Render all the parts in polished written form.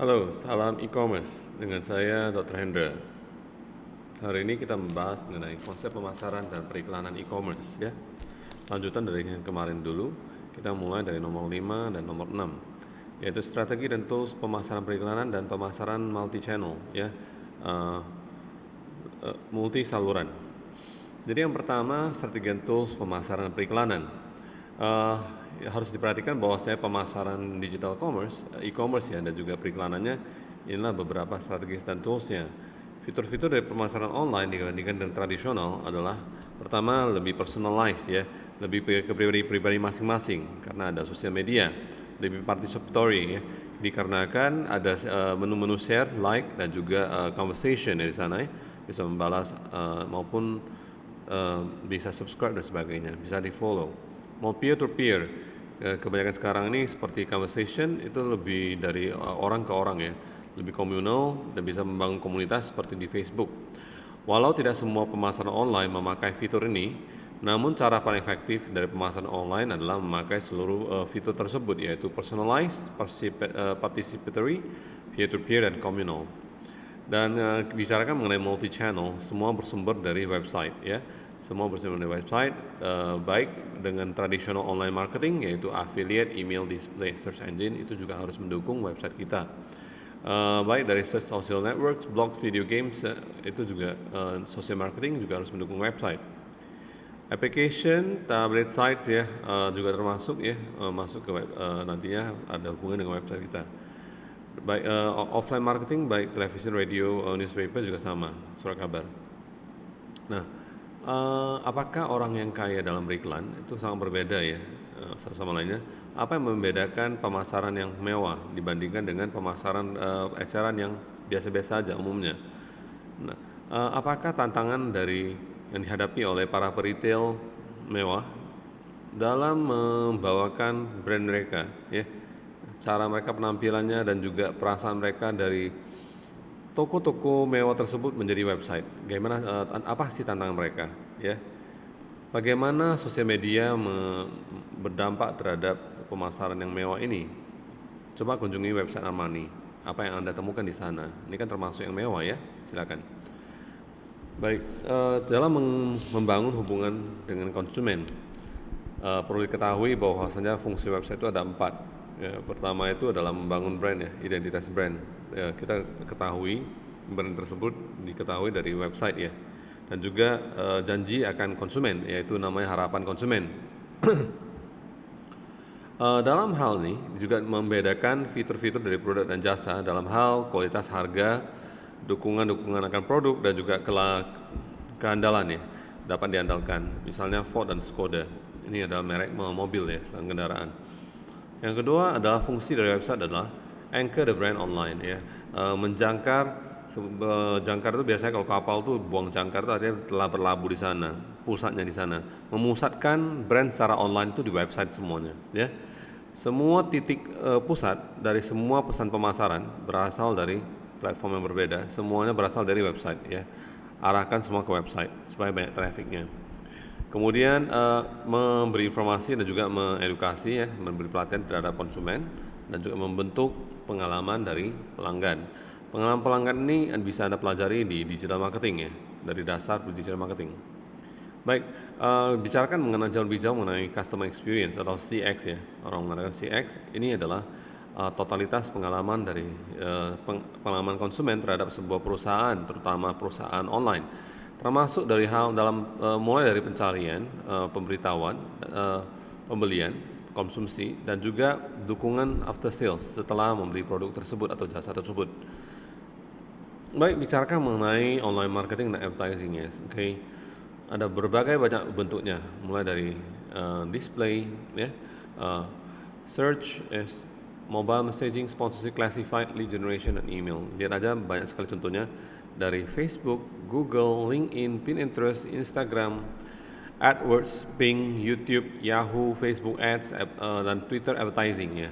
Halo, salam e-commerce dengan saya Dr. Hendra. Hari ini kita membahas mengenai konsep pemasaran dan periklanan e-commerce ya. Lanjutan dari yang kemarin dulu, kita mulai dari nomor 5 dan nomor 6, yaitu strategi dan tools pemasaran periklanan dan pemasaran multi-channel ya, multi saluran. Jadi yang pertama, strategi dan tools pemasaran dan periklanan. Harus diperhatikan bahwa saya pemasaran digital commerce, e-commerce ya, dan juga periklanannya, inilah beberapa strategi dan toolsnya. Fitur-fitur dari pemasaran online dibandingkan dengan tradisional adalah pertama lebih personalized ya, lebih ke pribadi masing-masing karena ada sosial media, lebih participatory ya, dikarenakan ada menu-menu share, like dan juga conversation ya di sana ya, bisa membalas maupun bisa subscribe dan sebagainya, bisa di follow. Mau peer to peer, kebanyakan sekarang ini seperti conversation itu lebih dari orang ke orang ya, lebih komunal dan bisa membangun komunitas seperti di Facebook. Walau tidak semua pemasaran online memakai fitur ini, namun cara paling efektif dari pemasaran online adalah memakai seluruh fitur tersebut, yaitu personalized, participatory, peer-to-peer, dan communal. Dan bicarakan mengenai multi-channel, semua bersumber dari website ya. Semua bersumber dari website, baik dengan tradisional online marketing yaitu affiliate, email, display, search engine itu juga harus mendukung website kita. Baik dari search social networks, blog, video games, itu juga social marketing juga harus mendukung website. Application, tablet sites ya juga termasuk ya, masuk ke web, nantinya ada hubungan dengan website kita. Baik offline marketing, baik televisi, radio, newspaper juga sama, surat kabar. Nah, apakah orang yang kaya dalam beriklan itu sangat berbeda ya satu sama lainnya? Apa yang membedakan pemasaran yang mewah dibandingkan dengan pemasaran eceran yang biasa-biasa saja umumnya? Nah, apakah tantangan dari yang dihadapi oleh para peritel mewah dalam membawakan brand mereka ya, cara mereka penampilannya dan juga perasaan mereka dari toko-toko mewah tersebut menjadi website. Bagaimana apa sih tantangan mereka ya? Bagaimana sosial media berdampak terhadap pemasaran yang mewah ini? Coba kunjungi website Armani. Apa yang Anda temukan di sana? Ini kan termasuk yang mewah ya. Silakan. Baik, dalam membangun hubungan dengan konsumen, perlu diketahui bahwasanya fungsi website itu ada 4. Ya, pertama itu adalah membangun brand ya, identitas brand. Kita ketahui brand tersebut diketahui dari website ya, dan juga janji akan konsumen, yaitu namanya harapan konsumen. Dalam hal ini juga membedakan fitur-fitur dari produk dan jasa dalam hal kualitas, harga, dukungan akan produk dan juga keandalan ya, dapat diandalkan. Misalnya Ford dan Skoda, ini adalah merek mobil ya, kendaraan. Yang kedua adalah fungsi dari website adalah anchor the brand online ya, jangkar itu biasanya kalau kapal tuh buang jangkar itu artinya telah berlabuh di sana, pusatnya di sana. Memusatkan brand secara online itu di website semuanya ya. Semua titik pusat dari semua pesan pemasaran berasal dari platform yang berbeda, semuanya berasal dari website ya. Arahkan semua ke website supaya banyak trafficnya. Kemudian memberi informasi dan juga mengedukasi ya, memberi pelatihan terhadap konsumen dan juga membentuk pengalaman dari pelanggan. Pengalaman pelanggan ini bisa Anda pelajari di digital marketing ya, dari dasar di digital marketing. Baik, bicarakan jauh lebih jauh mengenai customer experience atau CX ya. Orang mengatakan CX ini adalah totalitas pengalaman dari pengalaman konsumen terhadap sebuah perusahaan, terutama perusahaan online. Termasuk dari hal dalam mulai dari pencarian, pemberitahuan, pembelian, konsumsi dan juga dukungan after sales setelah membeli produk tersebut atau jasa tersebut. Baik, bicarakan mengenai online marketing dan advertising ya. Oke. Ada berbagai banyak bentuknya, mulai dari display, ya, search, mobile messaging, sponsorship, classified, lead generation, dan email. Lihat aja banyak sekali contohnya dari Facebook, Google, LinkedIn, Pinterest, Instagram, AdWords, Bing, YouTube, Yahoo, Facebook Ads, dan Twitter advertising ya.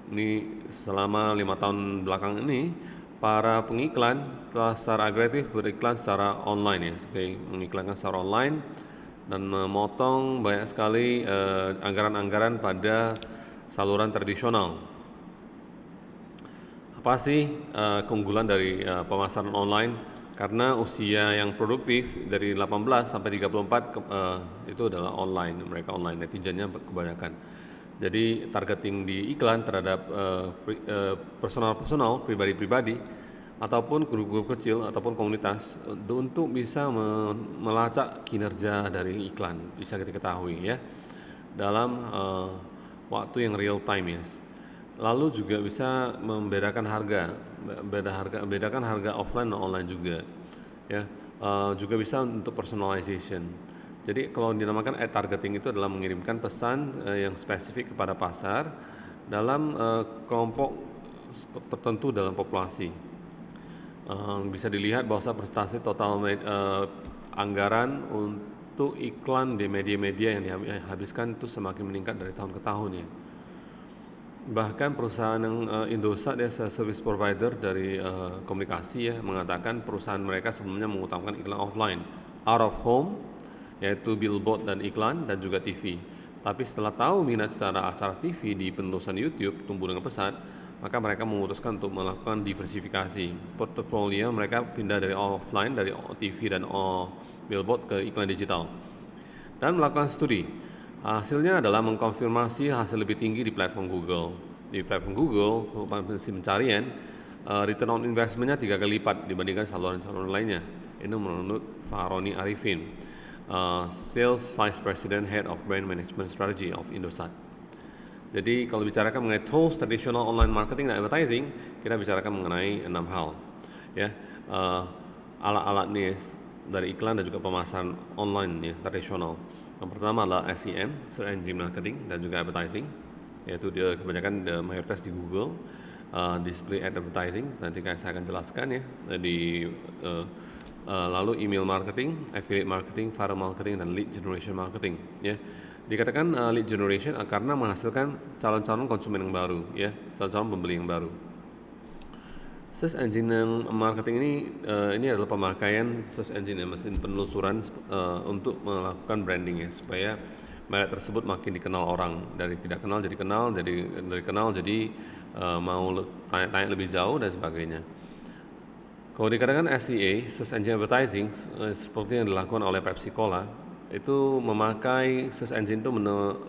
Ini selama 5 tahun belakang ini para pengiklan telah secara agresif beriklan secara online ya, mengiklankan secara online dan memotong banyak sekali anggaran-anggaran pada saluran tradisional. Apa sih keunggulan dari pemasaran online? Karena usia yang produktif dari 18 sampai 34 itu adalah online, mereka online, netizennya kebanyakan. Jadi targeting di iklan terhadap personal pribadi-pribadi ataupun grup-grup kecil ataupun komunitas untuk bisa melacak kinerja dari iklan bisa kita ketahui ya dalam waktu yang real time ya. Lalu juga bisa membedakan harga, bedakan harga offline dan online juga, ya. Juga bisa untuk personalization. Jadi kalau dinamakan ad targeting itu adalah mengirimkan pesan yang spesifik kepada pasar dalam kelompok tertentu dalam populasi. Bisa dilihat bahwa prestasi total anggaran untuk iklan di media-media yang dihabiskan itu semakin meningkat dari tahun ke tahun ya. Bahkan perusahaan yang Indosat ya service provider dari komunikasi ya mengatakan perusahaan mereka sebelumnya mengutamakan iklan offline, out of home yaitu billboard dan iklan dan juga TV. Tapi setelah tahu minat secara acara TV di penelusuran YouTube tumbuh dengan pesat, maka mereka memutuskan untuk melakukan diversifikasi. Portofolio mereka pindah dari offline, dari TV dan billboard ke iklan digital. Dan melakukan studi. Hasilnya adalah mengkonfirmasi hasil lebih tinggi di platform Google. Di platform Google, pencarian, return on investment-nya 3 kali lipat dibandingkan saluran-saluran lainnya. Ini menurut Faroni Arifin, Sales Vice President Head of Brand Management Strategy of Indosat. Jadi kalau bicarakan mengenai tools tradisional online marketing dan advertising, kita bicarakan mengenai 6 hal. Ya, alat-alat nih dari iklan dan juga pemasaran online nih tradisional. Yang pertama adalah SEM, Search Engine Marketing dan juga advertising, yaitu dia kebanyakan mayoritas di Google, display advertising. Nanti saya akan jelaskan ya di lalu email marketing, affiliate marketing, viral marketing dan lead generation marketing. Ya, dikatakan lead generation karena menghasilkan calon-calon konsumen yang baru, ya, calon-calon pembeli yang baru. Search engine marketing ini adalah pemakaian search engine mesin penelusuran untuk melakukan branding ya supaya merek tersebut makin dikenal orang, dari tidak kenal jadi kenal, dari kenal jadi mau tanya-tanya lebih jauh dan sebagainya. Kalau dikatakan SEA, search engine advertising, seperti yang dilakukan oleh Pepsi Cola, itu memakai search engine itu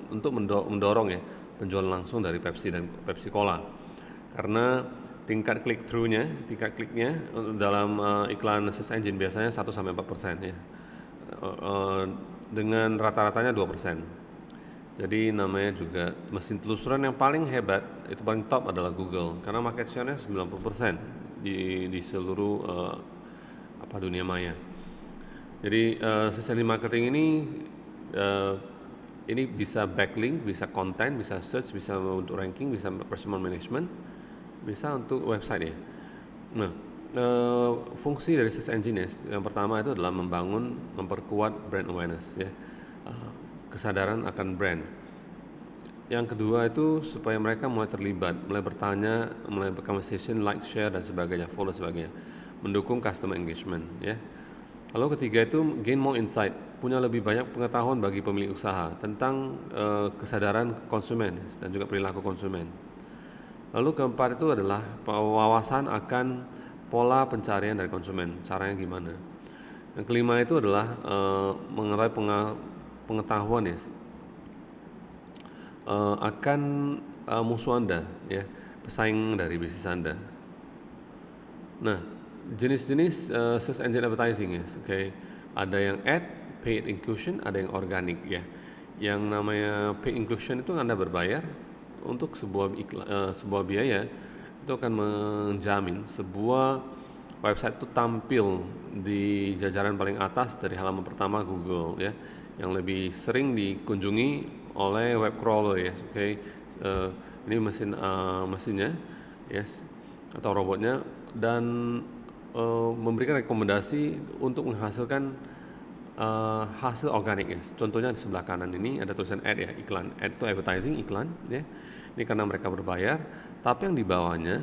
untuk mendorong ya penjualan langsung dari Pepsi dan Pepsi Cola, karena tingkat tingkat kliknya dalam iklan search engine biasanya 1-4% ya, dengan rata-ratanya 2%. Jadi namanya juga mesin telusuran yang paling hebat, itu paling top adalah Google, karena market share-nya 90% di seluruh dunia maya. Jadi search engine marketing ini bisa backlink, bisa konten, bisa search, bisa untuk ranking, bisa personal management, bisa untuk website ya. Nah, fungsi dari search engine yang pertama itu adalah memperkuat brand awareness ya, kesadaran akan brand. Yang kedua itu supaya mereka mulai terlibat, mulai bertanya, mulai conversation, like, share dan sebagainya, follow sebagainya, mendukung customer engagement ya. Lalu ketiga itu gain more insight, punya lebih banyak pengetahuan bagi pemilik usaha tentang kesadaran konsumen dan juga perilaku konsumen. Lalu keempat itu adalah wawasan akan pola pencarian dari konsumen, caranya gimana. Yang kelima itu adalah mengenai pengetahuan ya akan musuh Anda ya, pesaing dari bisnis Anda. Nah, jenis-jenis search engine advertising ya, ada yang ad, paid inclusion, ada yang organic ya. Yang namanya paid inclusion itu Anda berbayar untuk sebuah biaya, itu akan menjamin sebuah website itu tampil di jajaran paling atas dari halaman pertama Google ya, yang lebih sering dikunjungi oleh web crawler ya. Ini mesinnya yes atau robotnya, dan memberikan rekomendasi untuk menghasilkan hasil organik ya. Contohnya di sebelah kanan ini ada tulisan ad ya, iklan. Ad itu advertising, iklan ya. Ini karena mereka berbayar, tapi yang di bawahnya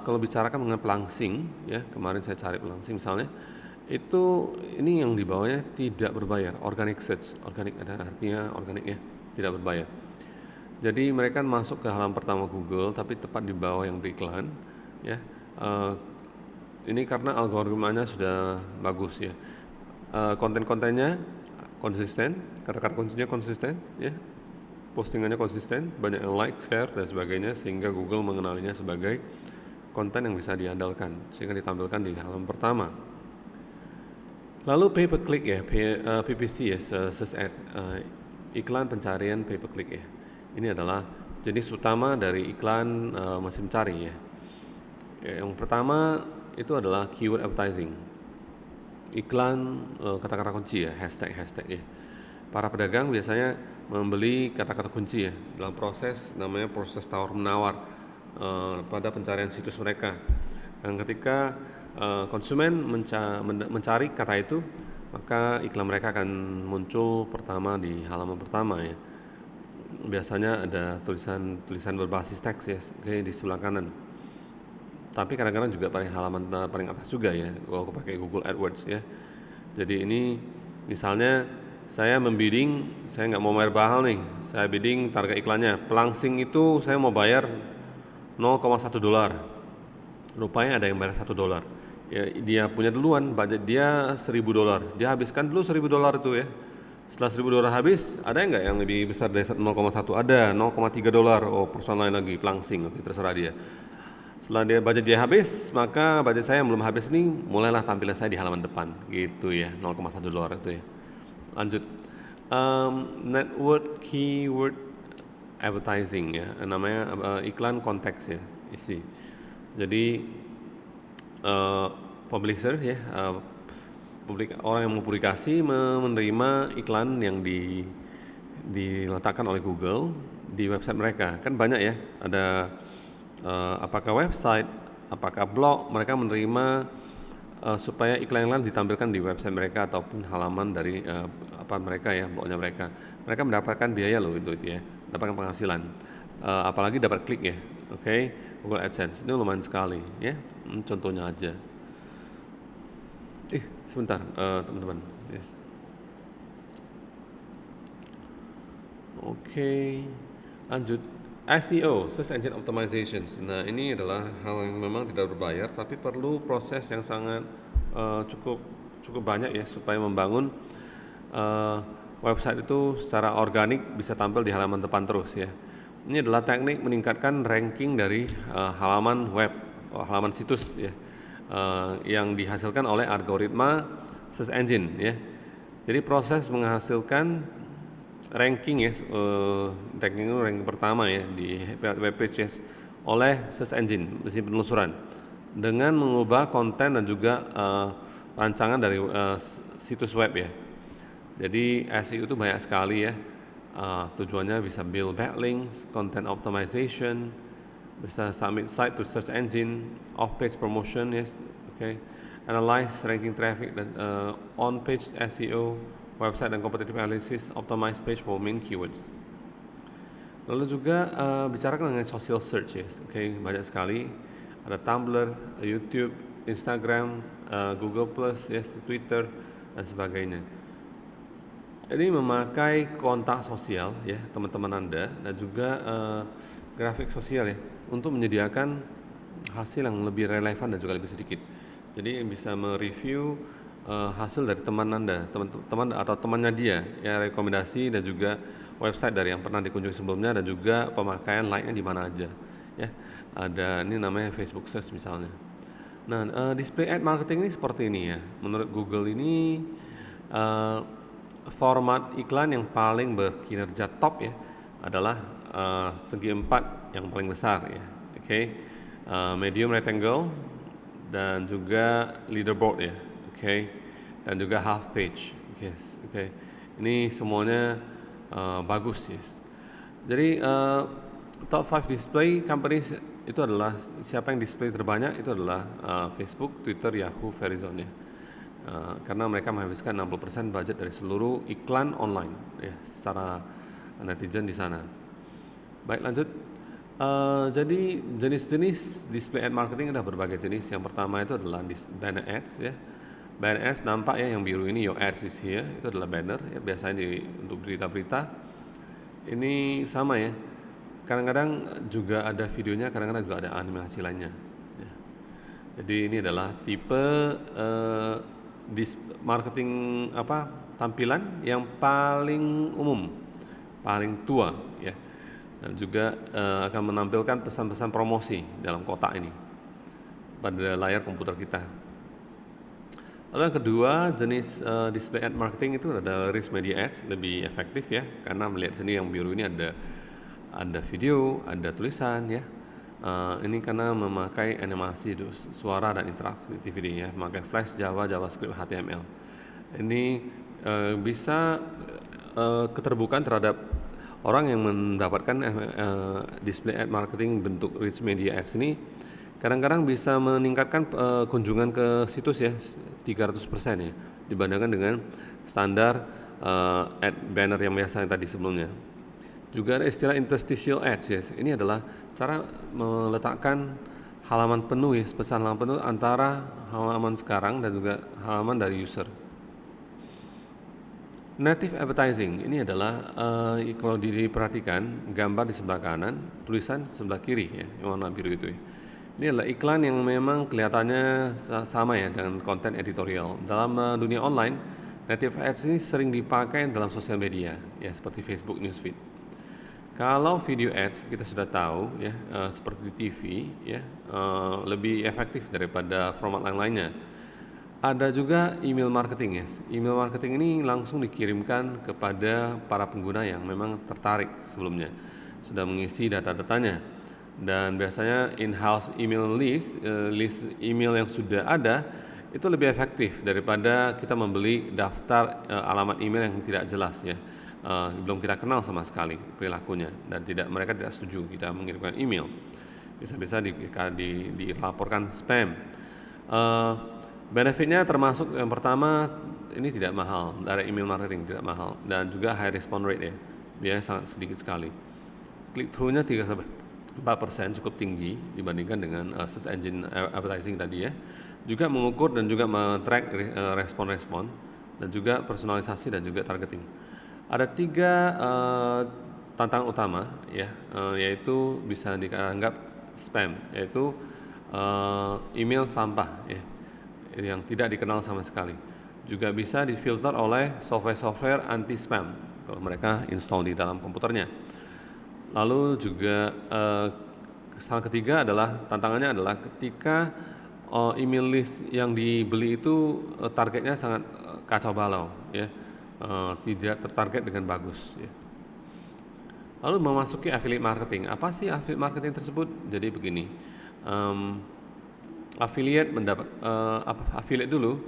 kalau bicarakan mengenai pelangsing ya, kemarin saya cari pelangsing misalnya, ini yang di bawahnya tidak berbayar, organic search. Organic ada artinya organik ya, tidak berbayar. Jadi mereka masuk ke halaman pertama Google tapi tepat di bawah yang beriklan. ya. Eh, ini karena algoritmanya sudah bagus ya. Konten-kontennya konsisten, kata-kata kuncinya konsisten ya. Postingannya konsisten, banyak yang like, share dan sebagainya, sehingga Google mengenalinya sebagai konten yang bisa diandalkan, sehingga ditampilkan di halaman pertama. Lalu pay per click ya, PPC ya, search ad, iklan pencarian pay per click ya. Ini adalah jenis utama dari iklan mesin cari ya. Yang pertama itu adalah keyword advertising, iklan kata-kata kunci ya, hashtag ya. Para pedagang biasanya membeli kata-kata kunci ya dalam proses namanya proses tawar menawar pada pencarian situs mereka. Dan ketika konsumen mencari kata itu, maka iklan mereka akan muncul pertama di halaman pertama ya. Biasanya ada tulisan berbasis teks ya, kayak di sebelah kanan. Tapi kadang-kadang juga paling halaman paling atas juga ya, kalau aku pakai Google AdWords ya. Jadi ini misalnya saya membidding, saya nggak mau bayar mahal nih, saya bidding target iklannya, pelangsing itu saya mau bayar 0,1 dolar. Rupanya ada yang bayar 1 dolar. Ya, dia punya duluan, budget dia 1.000 dolar. Dia habiskan dulu 1.000 dolar itu ya. Setelah 1.000 dolar habis, ada nggak yang lebih besar dari 0,1? Ada, 0,3 dolar. Oh, perusahaan lain lagi, pelangsing, oke, terserah dia. Setelah budget dia habis, maka budget saya yang belum habis ini mulailah tampilan saya di halaman depan, gitu ya, 0,1 dolar itu ya. Lanjut, network keyword advertising ya, namanya iklan konteks ya, isi. Jadi publisher ya, orang yang mempublikasi menerima iklan yang diletakkan oleh Google di website mereka. Kan banyak ya, ada apakah website, apakah blog, mereka menerima supaya iklan-iklan ditampilkan di website mereka ataupun halaman dari apa mereka ya, blognya mereka. Mereka mendapatkan biaya loh itu ya, mendapatkan penghasilan. Apalagi dapat klik ya, oke, Google AdSense ini lumayan sekali ya. Contohnya aja. Sebentar teman-teman. Yes. Oke, lanjut. SEO, Search Engine Optimization. Nah, ini adalah hal yang memang tidak berbayar, tapi perlu proses yang sangat cukup banyak ya supaya membangun website itu secara organik bisa tampil di halaman depan terus ya. Ini adalah teknik meningkatkan ranking dari halaman web, halaman situs ya, yang dihasilkan oleh algoritma search engine ya. Jadi proses menghasilkan ranking ya, ranking pertama ya di web pages oleh search engine, mesin penelusuran, dengan mengubah konten dan juga rancangan dari situs web ya. Jadi SEO itu banyak sekali ya. Tujuannya bisa build backlinks, content optimization, bisa submit site to search engine, off-page promotion, yes, okay, analyze ranking traffic dan on-page SEO, website dan competitive analysis, optimize page for main keywords. Lalu juga bicarakan mengenai social search, yes, okay, banyak sekali, ada Tumblr, YouTube, Instagram, Google Plus, yes, Twitter dan sebagainya. Ini memakai kontak sosial ya teman-teman Anda dan juga grafik sosial ya untuk menyediakan hasil yang lebih relevan dan juga lebih sedikit. Jadi bisa mereview hasil dari teman Anda, teman atau temannya dia, ya, rekomendasi dan juga website dari yang pernah dikunjungi sebelumnya dan juga pemakaian like-nya di mana aja. Ya, ada ini namanya Facebook Search misalnya. Nah, display ad marketing ini seperti ini ya. Menurut Google ini format iklan yang paling berkinerja top ya adalah segi 4 yang paling besar ya, oke, medium rectangle dan juga leaderboard ya, oke, dan juga half page, yes, oke. Ini semuanya bagus ya. Jadi top 5 display companies itu adalah siapa yang display terbanyak itu adalah Facebook, Twitter, Yahoo, Verizon ya. Karena mereka menghabiskan 60% budget dari seluruh iklan online ya secara netizen di sana. Baik, lanjut. Jadi jenis-jenis display ad marketing ada berbagai jenis. Yang pertama itu adalah banner ads ya. Banner ads nampak ya yang biru ini, your ads is here, itu adalah banner ya, biasanya untuk berita-berita. Ini sama ya. Kadang-kadang juga ada videonya, kadang-kadang juga ada animasi lainnya. Ya. Jadi ini adalah tipe marketing tampilan yang paling umum, paling tua ya, dan juga akan menampilkan pesan-pesan promosi dalam kotak ini pada layar komputer kita. Lalu yang kedua, jenis display ad marketing itu ada rich media ads, lebih efektif ya, karena melihat sini yang biru ini ada video, ada tulisan ya. Ini karena memakai animasi suara dan interaksi TV ya, memakai Flash, Java, JavaScript, HTML. Ini bisa keterbukaan terhadap orang yang mendapatkan display ad marketing bentuk rich media ads ini kadang-kadang bisa meningkatkan kunjungan ke situs ya 300% ya dibandingkan dengan standar ad banner yang biasa tadi sebelumnya. Juga ada istilah interstitial ads ya. Ini adalah cara meletakkan halaman penuh ya, pesan halaman penuh antara halaman sekarang dan juga halaman dari user. Native advertising ini adalah kalau diperhatikan gambar di sebelah kanan, tulisan sebelah kiri ya, yang warna biru itu ya. Ini adalah iklan yang memang kelihatannya sama ya dengan konten editorial. Dalam dunia online, native ads ini sering dipakai dalam sosial media ya seperti Facebook Newsfeed. Kalau video ads kita sudah tahu ya seperti TV ya lebih efektif daripada format lainnya. Ada juga email marketing ya. Email marketing ini langsung dikirimkan kepada para pengguna yang memang tertarik sebelumnya, sudah mengisi data-datanya. Dan biasanya in-house email list email yang sudah ada itu lebih efektif daripada kita membeli daftar alamat email yang tidak jelas ya. Belum kita kenal sama sekali perilakunya dan mereka tidak setuju kita mengirimkan email, bisa-bisa dilaporkan spam. Benefitnya termasuk yang pertama, ini tidak mahal, dari email marketing tidak mahal, dan juga high response rate ya, biasanya sangat sedikit sekali. Click through-nya 3-4% cukup tinggi dibandingkan dengan search engine advertising tadi ya. Juga mengukur dan juga men-track respon-respon dan juga personalisasi dan juga targeting. Ada 3 tantangan utama ya, yaitu bisa dianggap spam, yaitu email sampah ya, yang tidak dikenal sama sekali. Juga bisa difilter oleh software anti spam kalau mereka install di dalam komputernya. Lalu juga hal ketiga adalah tantangannya adalah ketika email list yang dibeli itu targetnya sangat kacau balau ya. Tidak tertarget dengan bagus ya. Lalu memasuki affiliate marketing. Apa sih affiliate marketing tersebut? Jadi begini, affiliate affiliate dulu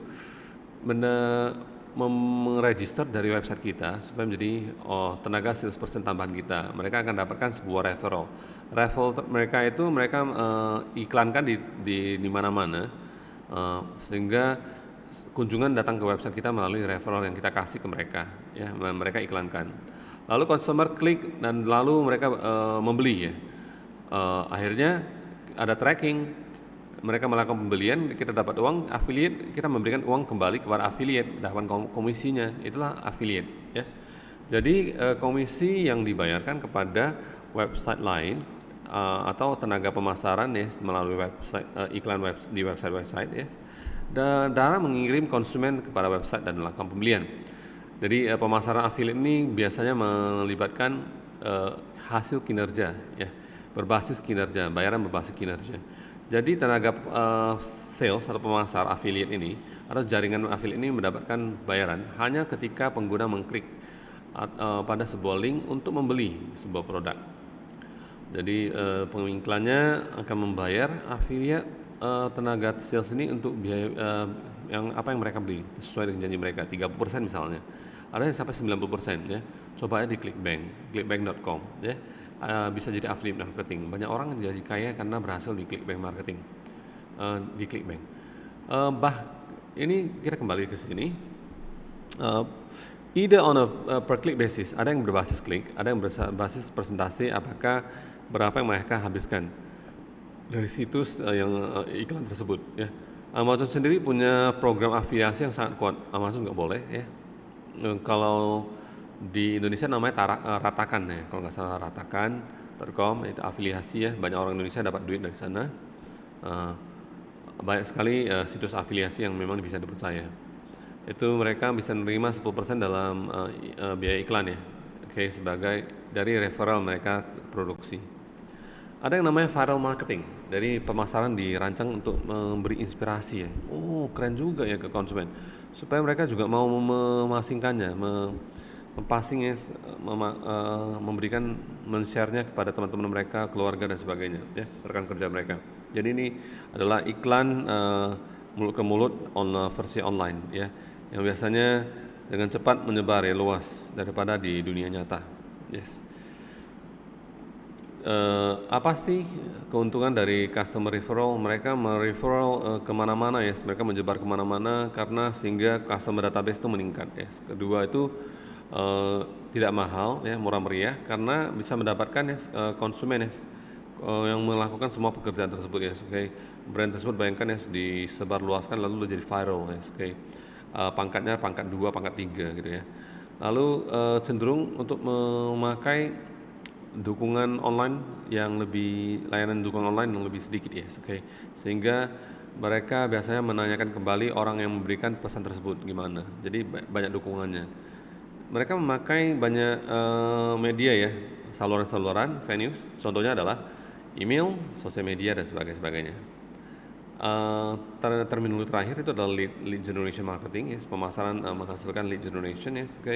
meregister dari website kita supaya menjadi tenaga salesperson tambahan kita. Mereka akan dapatkan sebuah referral. Referral mereka itu iklankan di mana-mana sehingga kunjungan datang ke website kita melalui referral yang kita kasih ke mereka ya, mereka iklankan. Lalu consumer klik dan lalu mereka membeli ya. Akhirnya ada tracking, mereka melakukan pembelian, kita dapat uang, affiliate kita memberikan uang kembali kepada affiliate, dapat komisinya, itulah affiliate ya. Jadi komisi yang dibayarkan kepada website lain atau tenaga pemasaran ya melalui website iklan di website ya. Dan mengirim konsumen kepada website dan melakukan pembelian. Jadi pemasaran affiliate ini biasanya melibatkan hasil kinerja ya, berbasis kinerja, bayaran berbasis kinerja. Jadi tenaga sales atau pemasar affiliate ini atau jaringan affiliate ini mendapatkan bayaran hanya ketika pengguna mengklik pada sebuah link untuk membeli sebuah produk. Jadi pengiklannya akan membayar affiliate tenaga sales ini untuk biaya yang mereka beli sesuai dengan janji mereka 30% misalnya. Ada yang sampai 90% ya. Coba aja di clickbank.com ya. Bisa jadi affiliate marketing. Banyak orang jadi kaya karena berhasil di clickbank marketing. Di clickbank. Ini kita kembali ke sini. Either on a per click basis, ada yang berbasis klik, ada yang berbasis persentase apakah berapa yang mereka habiskan dari situs yang iklan tersebut ya. Amazon sendiri punya program afiliasi yang sangat kuat. Amazon nggak boleh ya. Kalau di Indonesia namanya Ratakan ya, kalau nggak salah Ratakan.com itu afiliasi ya. Banyak orang Indonesia dapat duit dari sana. banyak sekali situs afiliasi yang memang bisa dipercaya. Itu mereka bisa menerima 10% dalam biaya iklan ya, oke, sebagai dari referral mereka produksi. Ada yang namanya viral marketing, dari pemasaran dirancang untuk memberi inspirasi ya. Oh, keren juga ya ke konsumen, supaya mereka juga mau memasingkannya, mempassingnya, memberikan, men-share-nya kepada teman-teman mereka, keluarga dan sebagainya, ya, rekan kerja mereka. Jadi ini adalah iklan mulut ke mulut versi online ya, yang biasanya dengan cepat menyebar ya, luas daripada di dunia nyata. Yes. Apa sih keuntungan dari customer referral? Mereka mereferral kemana-mana ya, mereka menyebar kemana-mana karena sehingga customer database itu meningkat ya. Kedua itu tidak mahal ya, murah meriah karena bisa mendapatkan ya konsumen ya yang melakukan semua pekerjaan tersebut ya. Oke, brand tersebut bayangkan ya disebarluaskan lalu jadi viral ya. Oke, pangkatnya pangkat 2, pangkat 3 gitu ya. Lalu cenderung untuk memakai dukungan online yang lebih, layanan dukungan online yang lebih sedikit ya, oke. Sehingga mereka biasanya menanyakan kembali orang yang memberikan pesan tersebut gimana. Jadi banyak dukungannya. Mereka memakai banyak media ya, saluran-saluran, venues. Contohnya adalah email, sosial media dan sebagainya. Terminologi terakhir itu adalah lead generation marketing ya, pemasaran menghasilkan lead generation ya, oke.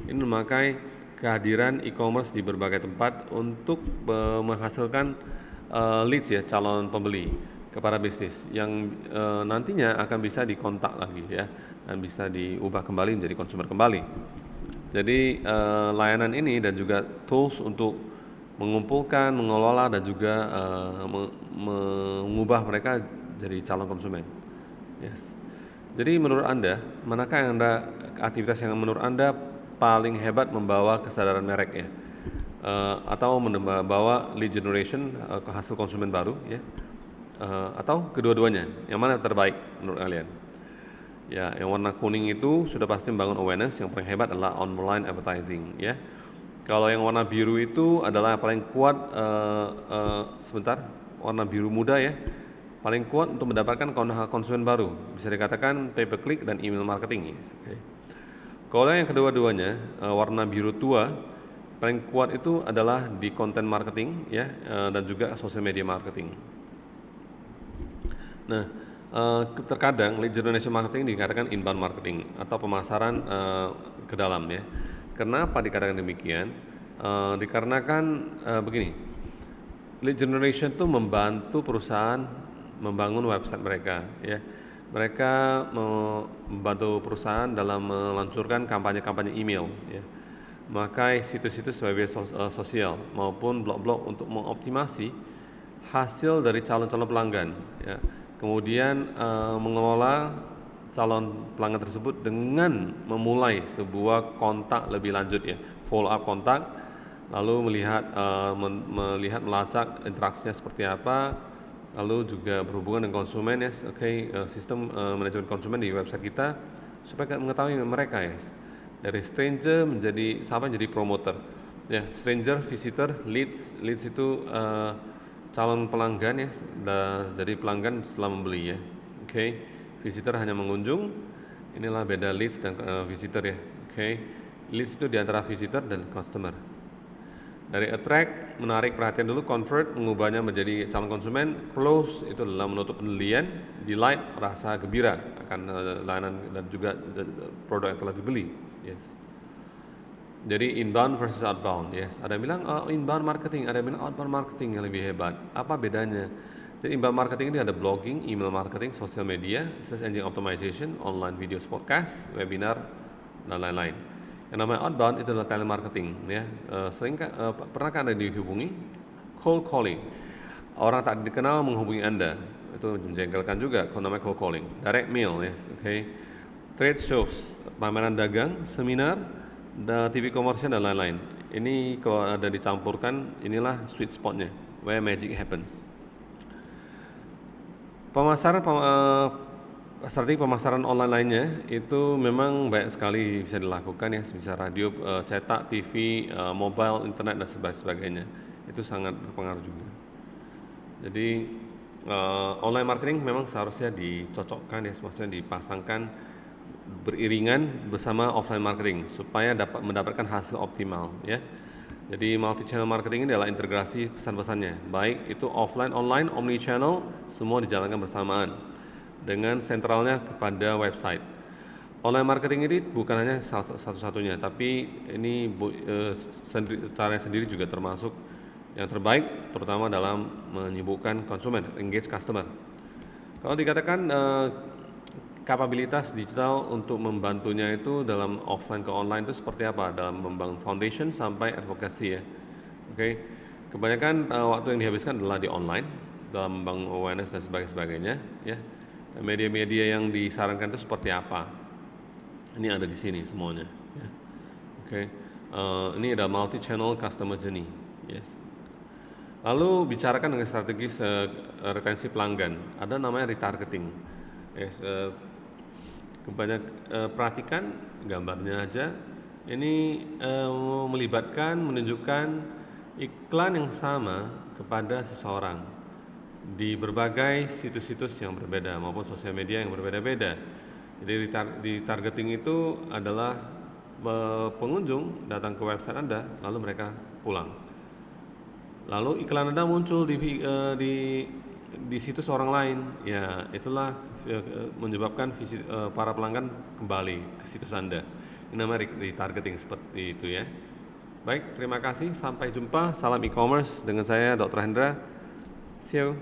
Ini memakai kehadiran e-commerce di berbagai tempat untuk menghasilkan leads ya, calon pembeli kepada bisnis yang nantinya akan bisa dikontak lagi ya, dan bisa diubah kembali menjadi konsumer kembali. Jadi layanan ini dan juga tools untuk mengumpulkan, mengelola dan juga mengubah mereka jadi calon konsumen. Yes. Jadi menurut Anda, manakah yang aktivitas yang menurut Anda paling hebat membawa kesadaran merek ya? Atau membawa lead generation ke hasil konsumen baru ya? Atau kedua-duanya? Yang mana terbaik menurut kalian? Ya, yang warna kuning itu sudah pasti membangun awareness. Yang paling hebat adalah online advertising ya. Kalau yang warna biru itu adalah paling kuat, warna biru muda ya, paling kuat untuk mendapatkan konsumen baru. Bisa dikatakan pay per click dan email marketing. Yes, okay. Kalau yang kedua-duanya warna biru tua, paling kuat itu adalah di content marketing ya, dan juga social media marketing. Nah, terkadang lead generation marketing dikatakan inbound marketing atau pemasaran ke dalam ya. Kenapa dikatakan demikian? Dikarenakan begini, lead generation itu membantu perusahaan membangun website mereka ya. Mereka membantu perusahaan dalam meluncurkan kampanye-kampanye email ya, memakai situs-situs media sosial maupun blog-blog untuk mengoptimasi hasil dari calon-calon pelanggan ya. Kemudian mengelola calon pelanggan tersebut dengan memulai sebuah kontak lebih lanjut ya, follow up kontak, lalu melihat melacak interaksinya seperti apa, lalu juga berhubungan dengan konsumen ya, oke. Sistem manajemen konsumen di website kita supaya mengetahui mereka ya, dari stranger menjadi sampai jadi promoter ya. Stranger, visitor, leads itu calon pelanggan ya, dari pelanggan setelah membeli ya, oke. Visitor hanya mengunjung, inilah beda leads dan visitor ya, oke. Leads itu diantara visitor dan customer. Dari attract, menarik perhatian dulu, convert, mengubahnya menjadi calon konsumen, close itu adalah menutup pembelian, delight, rasa gembira akan layanan dan juga produk yang telah dibeli. Yes. Jadi inbound versus outbound. Yes. Ada yang bilang inbound marketing, ada yang bilang outbound marketing yang lebih hebat. Apa bedanya? Jadi inbound marketing ini ada blogging, email marketing, social media, search engine optimization, online video podcast, webinar dan lain-lain. Yang namanya outbound itu adalah telemarketing ya. Pernahkah Anda dihubungi? Cold calling. Orang tak dikenal menghubungi Anda. Itu menjengkelkan juga, kalau namanya cold calling. Direct mail ya, oke. Trade shows, pameran dagang, seminar, TV komersial dan lain-lain. Ini kalau ada dicampurkan, inilah sweet spotnya, where magic happens. Strategi pemasaran online lainnya itu memang banyak sekali bisa dilakukan ya, bisa radio, cetak, TV, mobile, internet dan sebagainya. Itu sangat berpengaruh juga. Jadi online marketing memang seharusnya dicocokkan ya, maksudnya dipasangkan beriringan bersama offline marketing supaya dapat mendapatkan hasil optimal ya. Jadi multi channel marketing ini adalah integrasi pesan-pesannya, baik itu offline, online, omni channel, semua dijalankan bersamaan dengan sentralnya kepada website. Online marketing ini bukan hanya satu-satunya, tapi ini caranya sendiri juga termasuk yang terbaik, terutama dalam menyibukkan konsumen, engage customer. Kalau dikatakan kapabilitas digital untuk membantunya itu dalam offline ke online itu seperti apa? Dalam membangun foundation sampai advokasi ya. Oke, kebanyakan waktu yang dihabiskan adalah di online dalam membangun awareness dan sebagainya ya. Media-media yang disarankan itu seperti apa? Ini ada di sini semuanya. Ya. Oke, ini ada multi channel customer journey. Yes. Lalu bicarakan dengan strategis retensi pelanggan. Ada namanya retargeting. Yes, perhatikan gambarnya aja. Ini melibatkan, menunjukkan iklan yang sama kepada seseorang di berbagai situs-situs yang berbeda maupun sosial media yang berbeda-beda. Jadi di targeting itu adalah pengunjung datang ke website Anda, lalu mereka pulang. Lalu iklan Anda muncul di situs orang lain, ya itulah menyebabkan para pelanggan kembali ke situs Anda. Ini namanya retargeting seperti itu ya. Baik, terima kasih. Sampai jumpa. Salam e-commerce dengan saya Dr. Hendra. See you.